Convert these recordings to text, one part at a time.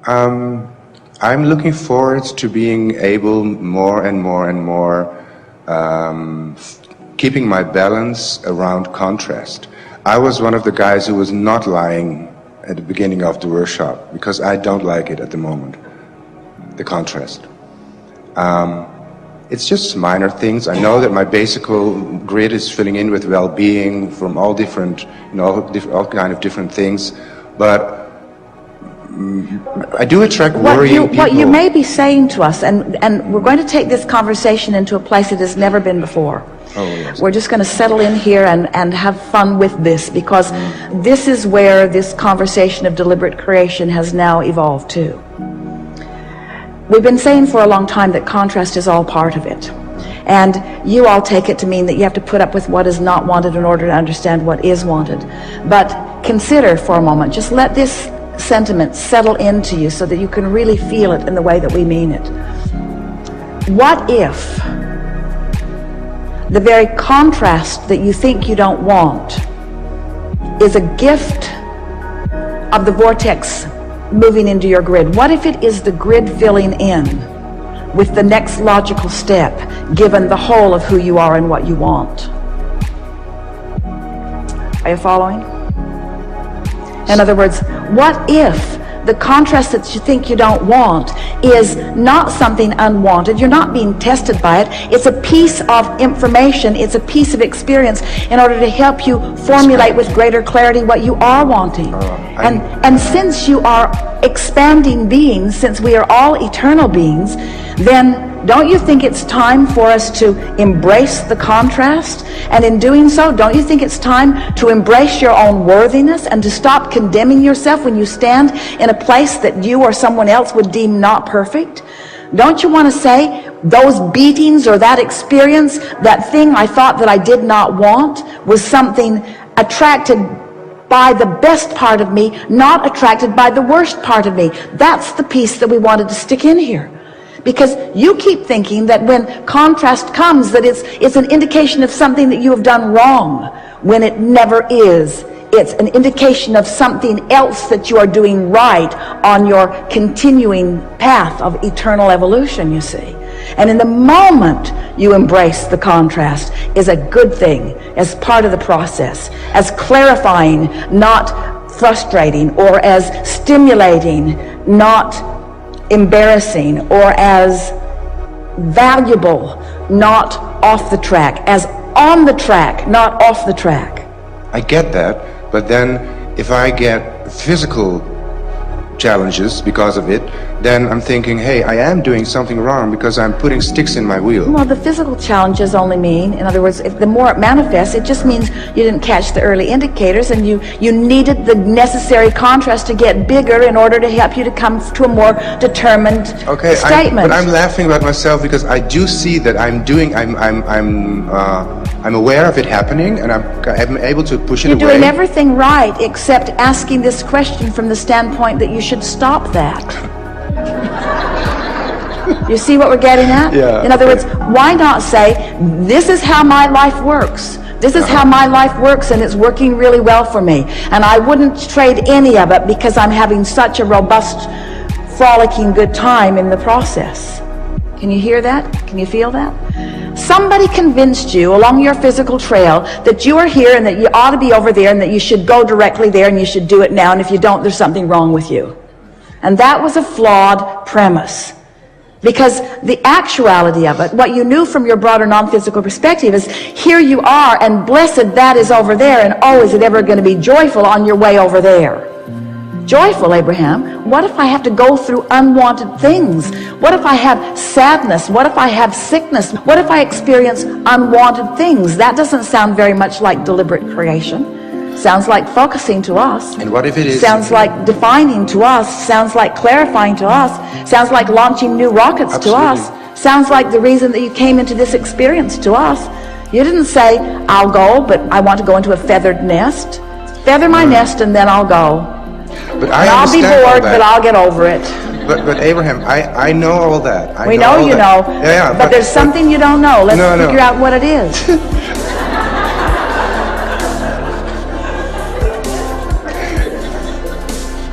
I'm looking forward to being able more and more keeping my balance around contrast. I was one of the guys who was not lying at the beginning of the workshop because I don't like it at the moment, the contrast. It's just minor things. I know that my basic grid is filling in with well-being from all different, all kind of different things, but I do attract worrying people. What you may be saying to us, and we're going to take this conversation into a place it has never been before. Oh, yes. We're just going to settle in here and have fun with this, because this is where this conversation of deliberate creation has now evolved to. We've been saying for a long time that contrast is all part of it. And you all take it to mean that you have to put up with what is not wanted in order to understand what is wanted. But consider for a moment, just let this sentiment settle into you so that you can really feel it in the way that we mean it. What if the very contrast that you think you don't want is a gift of the vortex moving into your grid? What if it is the grid filling in with the next logical step, given the whole of who you are and what you want? Are you following? In other words, what if the contrast that you think you don't want is not something unwanted? You're not being tested by it. It's a piece of information. It's a piece of experience in order to help you formulate with greater clarity what you are wanting. And since you are expanding beings, since we are all eternal beings, then don't you think it's time for us to embrace the contrast? And in doing so, don't you think it's time to embrace your own worthiness and to stop condemning yourself when you stand in a place that you or someone else would deem not perfect? Don't you want to say, those beatings or that experience, that thing I thought that I did not want, was something attracted by the best part of me, not attracted by the worst part of me? That's the piece that we wanted to stick in here. Because you keep thinking that when contrast comes, that it's an indication of something that you have done wrong, when it never is. It's an indication of something else that you are doing right on your continuing path of eternal evolution, you see. And in the moment you embrace the contrast is a good thing, as part of the process, as clarifying, not frustrating, or as stimulating, not embarrassing, or as valuable, not off the track, as on the track, not off the track. I get that, but then if I get physical challenges because of it, then I'm thinking, hey, I am doing something wrong because I'm putting sticks in my wheel. Well, the physical challenges only mean, in other words, if the more it manifests, it just means you didn't catch the early indicators, and you needed the necessary contrast to get bigger in order to help you to come to a more determined statement. But I'm laughing about myself because I do see that I'm aware of it happening, and I'm able to push it away. You're doing everything right except asking this question from the standpoint that you should stop that. You see what we're getting at? Yeah. In other words, why not say, this is how my life works. This is how my life works, and it's working really well for me. And I wouldn't trade any of it because I'm having such a robust, frolicking good time in the process. Can you hear that? Can you feel that? Somebody convinced you along your physical trail that you are here and that you ought to be over there and that you should go directly there and you should do it now, and if you don't, there's something wrong with you. And that was a flawed premise. Because the actuality of it, what you knew from your broader non-physical perspective, is here you are, and blessed that is over there, and oh, is it ever going to be joyful on your way over there? Joyful, Abraham? What if I have to go through unwanted things? What if I have sadness? What if I have sickness? What if I experience unwanted things? That doesn't sound very much like deliberate creation. Sounds like focusing to us. And what if it is? Sounds like defining to us. Sounds like clarifying to us. Sounds like launching new rockets to us. Sounds like the reason that you came into this experience to us. You didn't say, I'll go, but I want to go into a feathered nest. Feather my nest and then I'll go. But I'll be bored, but I'll get over it. But Abraham, I know all that. We know you know. Yeah, but there's something you don't know. Let's figure out what it is.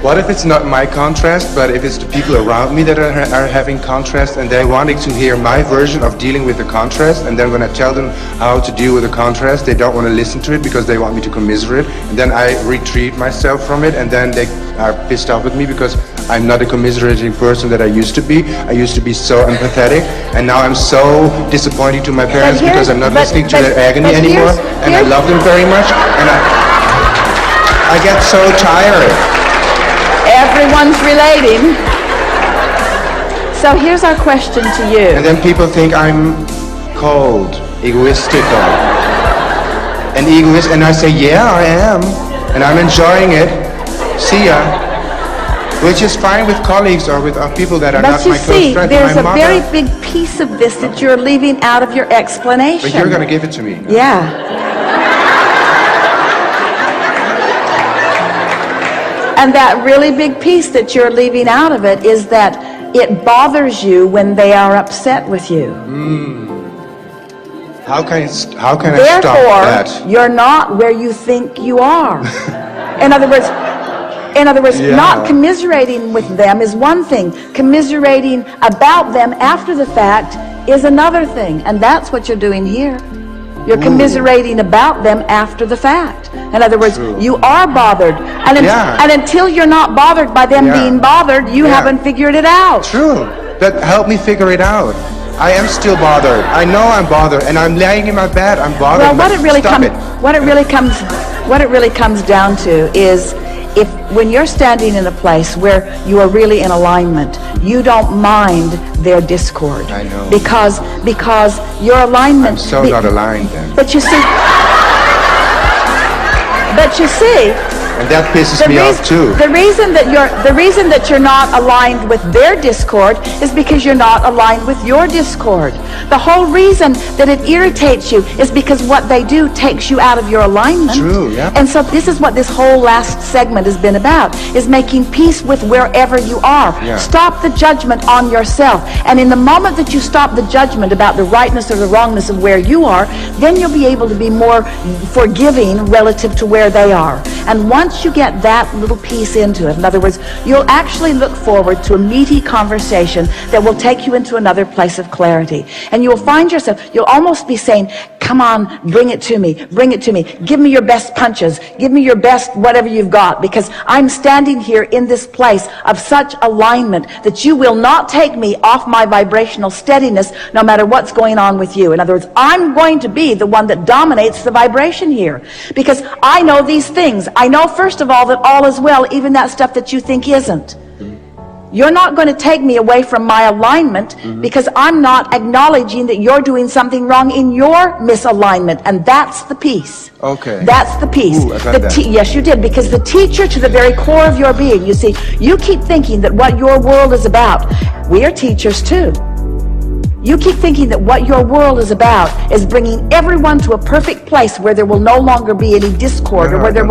What if it's not my contrast, but if it's the people around me that are having contrast and they wanting to hear my version of dealing with the contrast, and then when I tell them how to deal with the contrast, they don't want to listen to it because they want me to commiserate, and then I retreat myself from it, and then they are pissed off with me because I'm not a commiserating person that I used to be. I used to be so empathetic, and now I'm so disappointing to my parents because I'm not listening to their agony anymore, and I love them very much, and I get so tired. Everyone's relating. So here's our question to you. And then people think I'm cold, egoistical, and egoist, and I say, yeah, I am, and I'm enjoying it. See ya. Which is fine with colleagues or with people that are not my close friends. But you see, there's a very big piece of this that you're leaving out of your explanation. But you're going to give it to me. Yeah. And that really big piece that you're leaving out of it is that it bothers you when they are upset with you. How can I stop that? Therefore, you're not where you think you are. In other words, not commiserating with them is one thing. Commiserating about them after the fact is another thing. And that's what you're doing here. You're commiserating about them after the fact. In other words, you are bothered. And until you're not bothered by them being bothered, you haven't figured it out. True. But help me figure it out. I am still bothered. I know I'm bothered, and I'm laying in my bed. I'm bothered. Well, what it really comes down to is when you're standing in a place where you are really in alignment, you don't mind their discord. I know. Because your alignment. I'm so not aligned then. But you see. And that pisses me off too. The reason that you're not aligned with their discord is because you're not aligned with your discord. The whole reason that it irritates you is because what they do takes you out of your alignment. True, yeah. And so this is what this whole last segment has been about, is making peace with wherever you are. Yeah. Stop the judgment on yourself. And in the moment that you stop the judgment about the rightness or the wrongness of where you are, then you'll be able to be more forgiving relative to where they are. And once you get that little piece into it, in other words, you'll actually look forward to a meaty conversation that will take you into another place of clarity. And you'll find yourself, you'll almost be saying, come on, bring it to me, give me your best punches, give me your best whatever you've got, because I'm standing here in this place of such alignment that you will not take me off my vibrational steadiness no matter what's going on with you. In other words, I'm going to be the one that dominates the vibration here, because I know these things. I know, first of all, that all is well, even that stuff that you think isn't. You're not going to take me away from my alignment because I'm not acknowledging that you're doing something wrong in your misalignment. And that's the piece. Okay. That's the piece. Ooh, I got that. Yes, you did. Because the teacher to the very core of your being, you see, you keep thinking that what your world is about, we are teachers too. You keep thinking that what your world is about is bringing everyone to a perfect place where there will no longer be any discord, or where there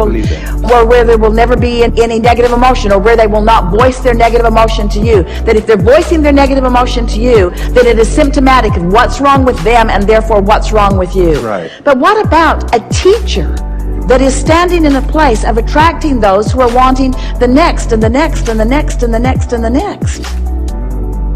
will never be any negative emotion, or where they will not voice their negative emotion to you. That if they're voicing their negative emotion to you, that it is symptomatic of what's wrong with them and therefore what's wrong with you. Right. But what about a teacher that is standing in a place of attracting those who are wanting the next and the next and the next and the next and the next?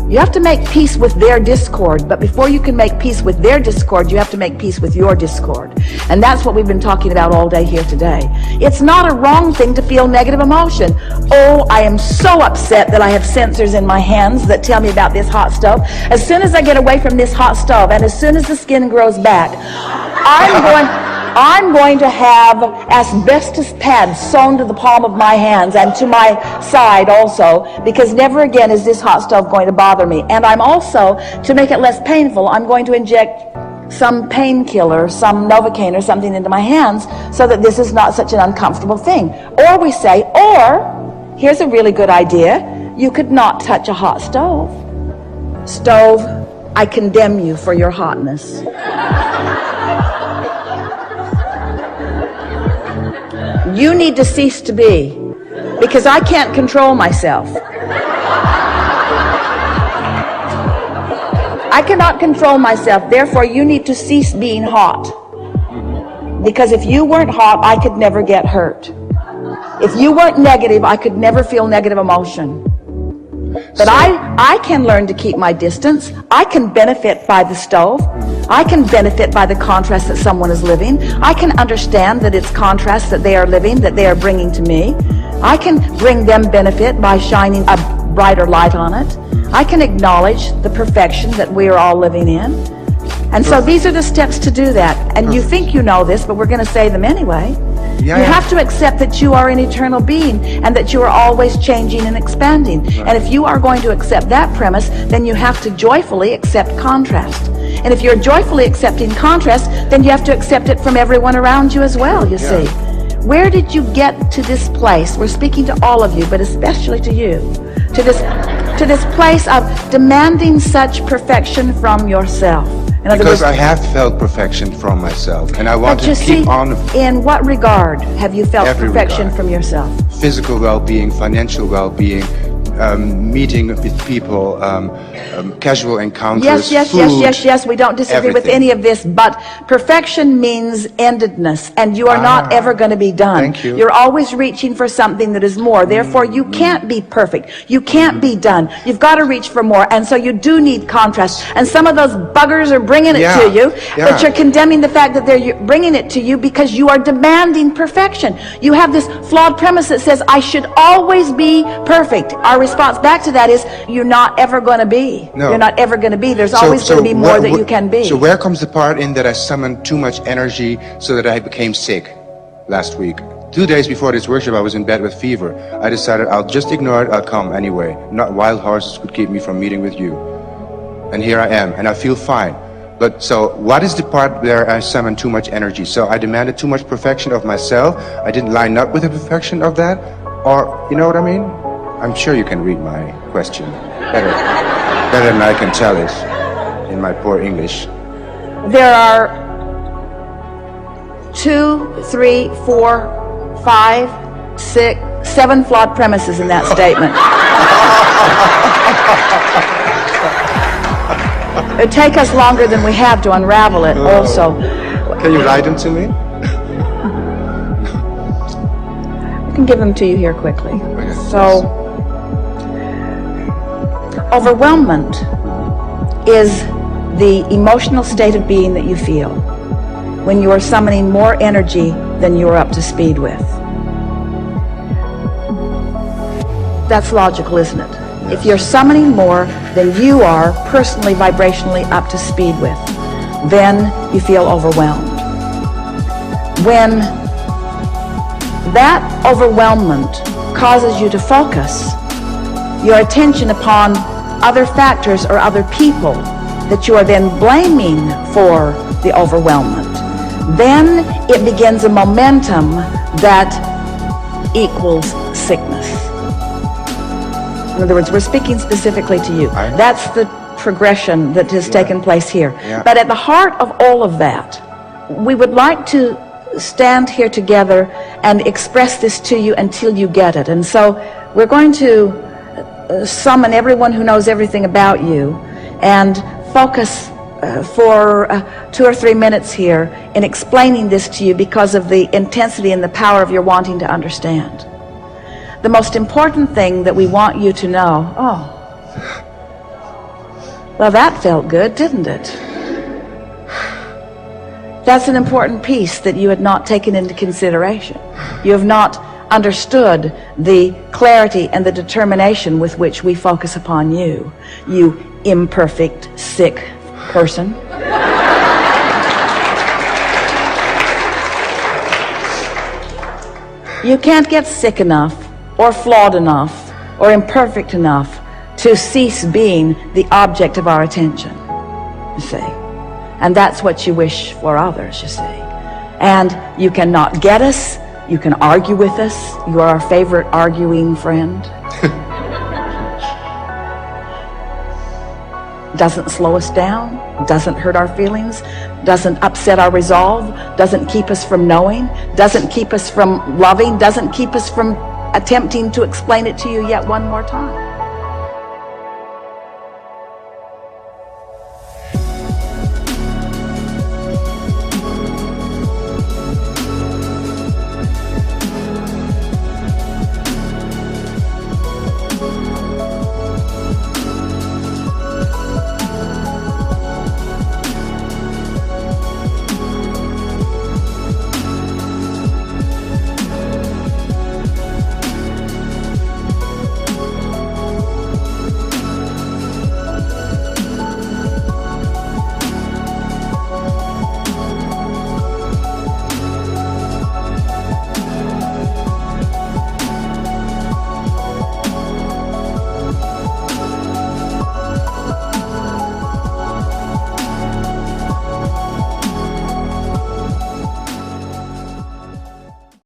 You have to make peace with their discord, but before you can make peace with their discord, you have to make peace with your discord. And that's what we've been talking about all day here today. It's not a wrong thing to feel negative emotion. Oh, I am so upset that I have sensors in my hands that tell me about this hot stove. As soon as I get away from this hot stove, and as soon as the skin grows back, I'm going to have asbestos pads sewn to the palm of my hands and to my side also, because never again is this hot stove going to bother me. And I'm also, to make it less painful, I'm going to inject some painkiller, some Novocaine or something into my hands so that this is not such an uncomfortable thing. Or we say, or, here's a really good idea, you could not touch a hot stove. Stove, I condemn you for your hotness. You need to cease to be, because I can't control myself. I cannot control myself, therefore you need to cease being hot. Because if you weren't hot, I could never get hurt. If you weren't negative, I could never feel negative emotion. But I can learn to keep my distance. I can benefit by the stove. I can benefit by the contrast that someone is living. I can understand that it's contrast that they are living, that they are bringing to me. I can bring them benefit by shining a brighter light on it. I can acknowledge the perfection that we are all living in. And so these are the steps to do that. And you think you know this, but we're going to say them anyway. You have to accept that you are an eternal being and that you are always changing and expanding. Right. And if you are going to accept that premise, then you have to joyfully accept contrast. And if you're joyfully accepting contrast, then you have to accept it from everyone around you as well, you see. Where did you get to this place? We're speaking to all of you, but especially to you. To this place of demanding such perfection from yourself. Because I have felt perfection from myself, and I want to keep on. In what regard have you felt perfection from yourself? Physical well-being, financial well-being, meeting with people, casual encounters, yes. We don't disagree with any of this, but perfection means endedness, and you are not ever going to be done. Thank you. You're always reaching for something that is more. Therefore, you can't be perfect. You can't be done. You've got to reach for more, and so you do need contrast. And some of those buggers are bringing it to you, but you're condemning the fact that they're bringing it to you because you are demanding perfection. You have this flawed premise that says, I should always be perfect. Our response back to that is, you're not ever going to be. No. You're not ever going to be. There's always going to be more that you can be. So where comes the part in that I summoned too much energy so that I became sick last week? 2 days before this workshop, I was in bed with fever. I decided I'll just ignore it. I'll come anyway. Not wild horses could keep me from meeting with you. And here I am, and I feel fine. But so what is the part where I summoned too much energy? So I demanded too much perfection of myself. I didn't line up with the perfection of that. Or, you know what I mean? I'm sure you can read my question better than I can tell it in my poor English. There are 2, 3, 4, 5, 6, 7 flawed premises in that statement. It'd take us longer than we have to unravel it also. Can you write them to me? I can give them to you here quickly. So, overwhelmment is the emotional state of being that you feel when you are summoning more energy than you are up to speed with. That's logical, isn't it? Yes. If you're summoning more than you are personally, vibrationally up to speed with, then you feel overwhelmed. When that overwhelmment causes you to focus your attention upon other factors or other people that you are then blaming for the overwhelmment, then it begins a momentum that equals sickness. In other words, we're speaking specifically to you. That's the progression that has taken place here. But at the heart of all of that, we would like to stand here together and express this to you until you get it. And so we're going to summon everyone who knows everything about you and focus for 2 or 3 minutes here in explaining this to you because of the intensity and the power of your wanting to understand. The most important thing that we want you to know, well, that felt good, didn't it? That's an important piece that you had not taken into consideration. You have not understood the clarity and the determination with which we focus upon you, you imperfect, sick person. You can't get sick enough or flawed enough or imperfect enough to cease being the object of our attention, you see. And that's what you wish for others, you see. And you cannot get us. You can argue with us. You are our favorite arguing friend. Doesn't slow us down, doesn't hurt our feelings, doesn't upset our resolve, doesn't keep us from knowing, doesn't keep us from loving, doesn't keep us from attempting to explain it to you yet one more time.